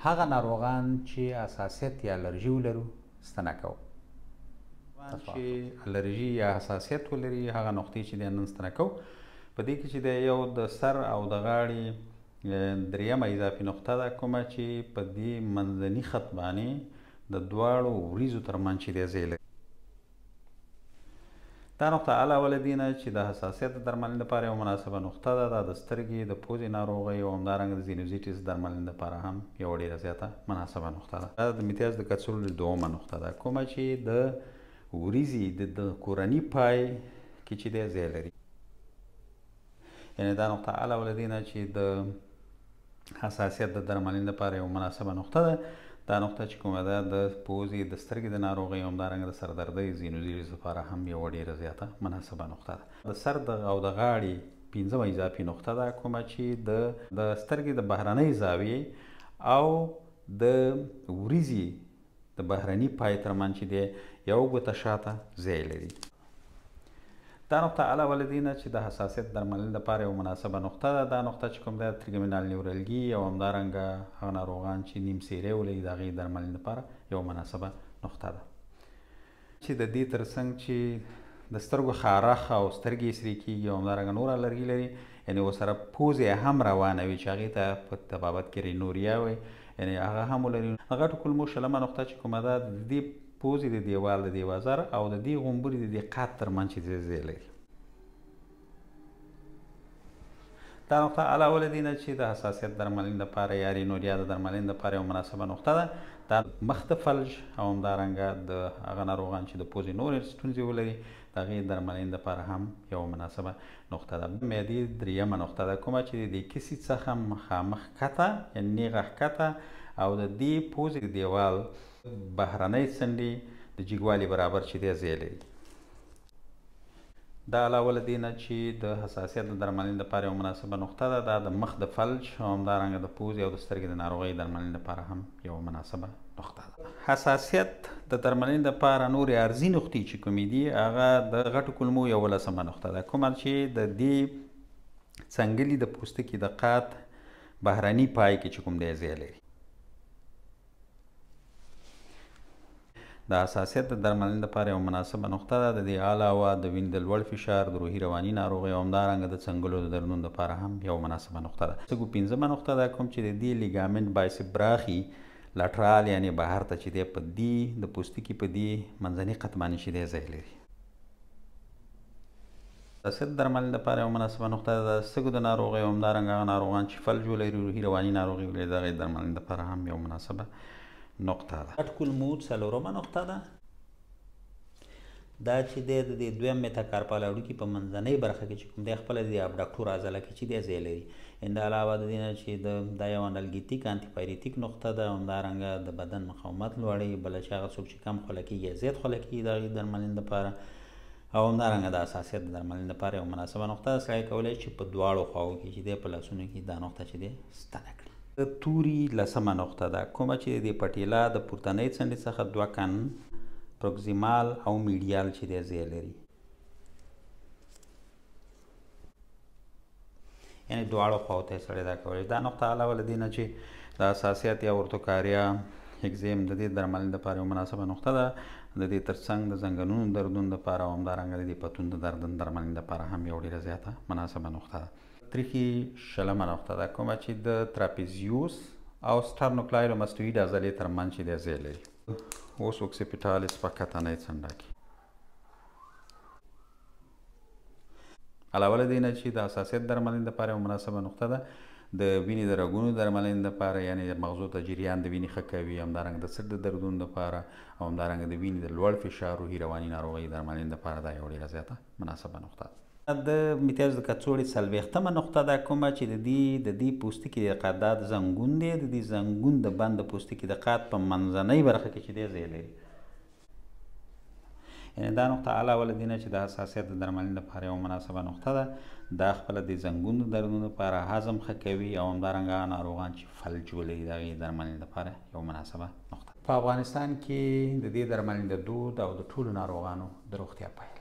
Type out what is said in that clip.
هغه ناروغان چې حساسیت یا الرژي ولرو ستنه کوو. چې الرژي یا حساسیت ولري هغه نقطې چې دی نن ستنه کوو. په دې کې چې دی یو د سر او د غاړې دریمه اضافي نقطه ده کومه چې په دې منځني خط باندې د دواړو وریځو ترمنځ چې دی ځای لري. دا نقطه علاوه له دې نه چې د حساسیت د درملنې لپاره یوه مناسبه نقطه ده، دا د سترګې د پوزې ناروغۍ او همدارنګه د زینوزیټیس درملنې لپاره هم یوه ډېره زیاته مناسبه نقطه ده. دا د میتیاز د کڅوړو دومه نقطه ده کومه چې د وریځې د کورني پای کې چې دی ځای لري. یعنې دا نقطه علاوه له دې نه چې د حساسیت د درملنې لپاره یوه مناسبه نقطه ده، دا نقطه چې کومه ده د پوزې د سترګې د ناروغۍ او همدارنګه د سردردۍ زینوزیټیس لپاره هم یوه ډېره زیاته مناسبه نقطه ده. د سر او د غاړې پنځمه اضافي نقطه ده کومه چې د سترګې د بهرنۍ زاویې او د وریځې د بهرني پای ترمنځ چې دی یو ګوته شاته ځای لري. دا نقطه علاوه له دې نه چې د حساسیت درملنې لپاره یوه مناسبه نقطه ده، دا نقطه چې کوم دی تریګمینال نیورالګي او همدارنګه هغه ناروغان چې نیم سیری ولري د هغې درملنې لپاره یوه مناسبه نقطه ده. چې د دې تر څنګ چې د سترګو خارښ او سترګې یې سرې کېږي او همدارنګه نور الرګي لري، یعنې ورسره پوزې هم روانه وي چې هغې ته په طبابت کې رینوریا وایي، یعنې هغه هم ولري. د غټو کولمو شلمه نقطه چې کومه ده د دې پوزې د دیوال د دې وزر او د دې غومبري د دې قات ترمنځ چې ځای لري. دا نقطه علاوه له دې نه چې د حساسیت درملنې لپاره یا رینوریا د درملنې لپاره یوه مناسبه نقطه ده، دا مخ د فلج او همدارنګه د هغه ناروغان چې د پوزې نورې ستونزې ولري د هغې درملنې لپاره هم یوه مناسبه نقطه ده. معدې دریمه نقطه ده کومه چې د کسي څخه مخامخ کته یعنې نیغه ښکته او د دې پوزې د دیوال بهرنۍ څنډې د جګوالي برابر چې دی ځای لري. دا علاوه له دې نه چې د حساسیت د درملنې لپاره یوه مناسبه نقطه ده، دا د مخ د فلج او همدارنګه د پوزې او د سترګې د ناروغۍ درملنې لپاره هم یوه مناسبه نقطه ده. حساسیت د درملنې لپاره نورې عرضي نقطې چې کومې دي هغه د غټو کولمو 11مه نقطه ده کومه چې د دې څنګلي د پوستکي د قات بهرني پای کې چې کوم دی ځای لري. د حساسیت د درملنې لپاره یوه مناسبه نقطه ده. د دې علاوه د وینې د لوړ فشار، د روحي رواني ناروغۍ او همدارنګه د څنګلو د دردونو لپاره هم یوه مناسبه نقطه ده. سږو پنځمه نقطه ده کوم چې د دې لیګامنټ بایسپ براخي لټرال یعنې بهر ته چې دی په دې د پوستکي په دې منځني قط باندې چې دی ځای لري. حساسیت درملنې لپاره یوه مناسبه نقطه ده. د سږو د ناروغۍ او همدارنګه هغه ناروغان چې فلج ولري، روحي رواني ناروغي ولري، د هغې درملنې لپاره هم یوه مناسبه نقطه ده. غټ کولمو څلورمه نقطه ده، دا چې دی د دې دویم متاکارپال هډوکي په منځنۍ برخه کې چې کوم دی خپله د ابډکټور عضله کې چې دی ځای لري. د علاوه د دې نه چې دا یو انالګیتیک انټیپایریتیک نقطه ده، همدارنګه د بدن مقاومت لوړوي، بله چې هغه څوک چې کم خوله کېږي یا زیات خوله کېږي د هغې درملنې لپاره، او همدارنګه د حساسیت د درملنې لپاره یوه مناسبه نقطه ده. سړی کولی چې په دواړو خواو کې چې دی په لاسونو کې دا نقطه چې دی ستنه کړي. د توري لسمه نقطه ده کومه چې د پټیلا د پورتنۍ څنډې څخه 2 کن پروکزیمال او میډیال چې دی ځای لري، یعنې دواړو خواو ته یې سړی دا کولی. دا نقطه علاوه له دې نه چې د حساسیت یا ورتوکاریا اګزیم د دې درملنې لپاره یوه مناسبه نقطه ده. د دې تر څنګ د زنګنونو دردونو لپاره او همدارنګه د دې پتون د درملنې لپاره هم یوه ډېره زیاته مناسبه نقطه ده. تریخي شلمه نقطه ده کومه چې د تراپیزیوس او سټرنوکلایډوماسټویډ عضلې ترمنځ چې دی ځای لري. اوس اوکسیپیټالس په کتنۍ څنډه کې. علاوه له دې نه چې د حساسیت درملنې لپاره یوه مناسبه نقطه ده، د وینې د رګونو درملنې لپاره یعنې مغزو ته جریان د وینې ښه کوي، همدارنګه د سر د دردونو لپاره او همدارنګه د وینې د لوړ فشار، روحي رواني ناروغۍ درملنې لپاره دا یوه ډېره زیاته مناسبه نقطه ده. د میتیاز د کڅوړې 40مه نقطه ده کومه چې د دې پوستکي د قات دا زنګون دی، د دې زنګون د بند د پوستکي د قات په منځنۍ برخه کې چې دی ځای لري. یعنې دا نقطه علاوه له دې نه چې د حساسیت د درملنې لپاره یوه مناسبه نقطه ده، دا خپله د زنګون د دردونو لپاره هضم ښه کوي او همدارنګه هغه ناروغان چې فلج ولري د هغې درملنې لپاره یوه مناسبه نقطه ده. په افغانستان کې د دې درملنې د دود او د ټولو ناروغانو د روغتیا پایله